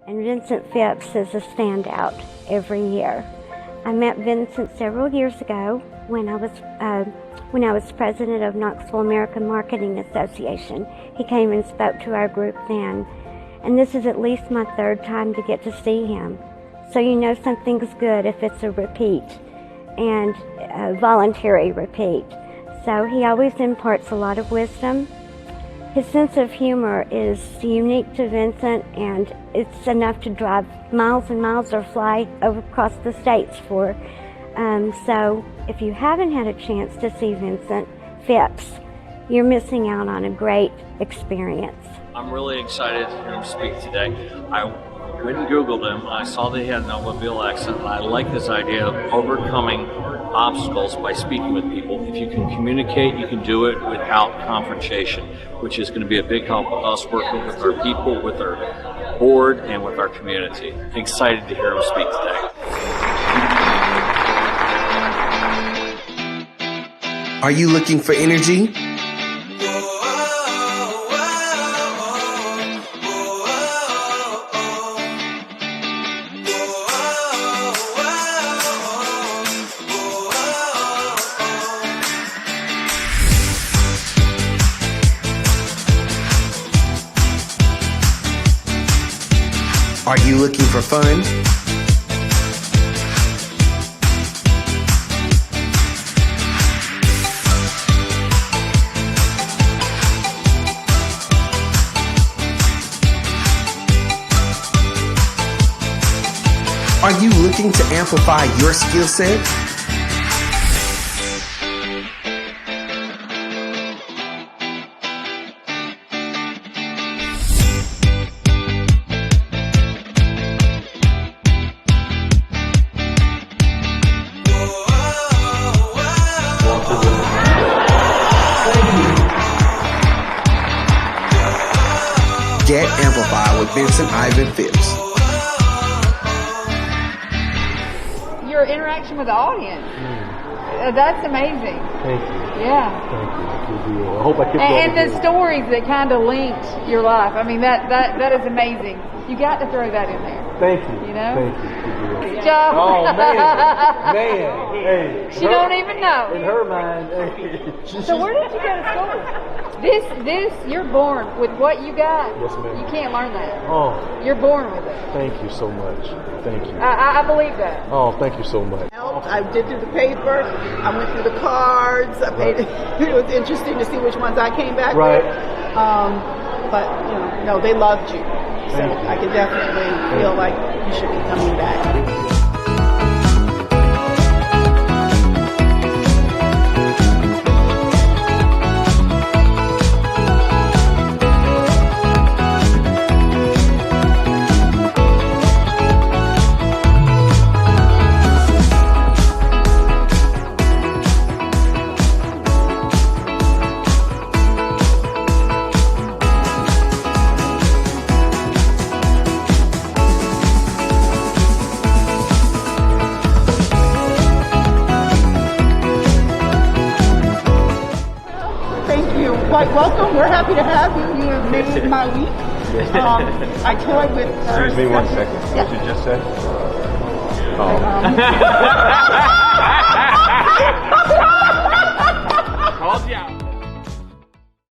and Vincent Phipps is a standout every year. I met Vincent several years ago when I was president of Knoxville American Marketing Association. He came and spoke to our group then, and this is at least my third time to get to see him. So you know something's good if it's a repeat, and a voluntary repeat. So he always imparts a lot of wisdom. His sense of humor is unique to Vincent, and it's enough to drive miles and miles or fly across the states for. So if you haven't had a chance to see Vincent Phipps, you're missing out on a great experience. I'm really excited to hear him speak today. I went and Googled him. I saw that he had an automobile accent, and I like this idea of overcoming obstacles by speaking with people. If you can communicate, you can do it without confrontation, which is going to be a big help of us working with our people, with our board, and with our community. Excited to hear him speak today. Are you looking for energy? Are you looking for fun? Are you looking to amplify your skill set? Get Amplified with Vincent Phipps. Your interaction with the audience. That's amazing. Thank you. Yeah. Thank you. I hope I kept And the stories that kind of linked your life. I mean, that is amazing. You got to throw that in there. Thank you. You know? Thank you. Good job. Oh, man. Hey. She don't even know. In her mind. Hey. So where did you go to school? This, you're born with what you got. Yes, ma'am. You can't learn that. Oh. You're born with it. Thank you so much. Thank you. I believe that. Oh, thank you so much. I did through the paper. I went through the cards. I paid. It was interesting to see which ones I came back Right. with. But no, they loved you. So I can definitely feel like you should be coming back. Quite welcome. We're happy to have you. You have made my week. I toyed with. Excuse me 1 second. Yeah. What you just said? Called you out.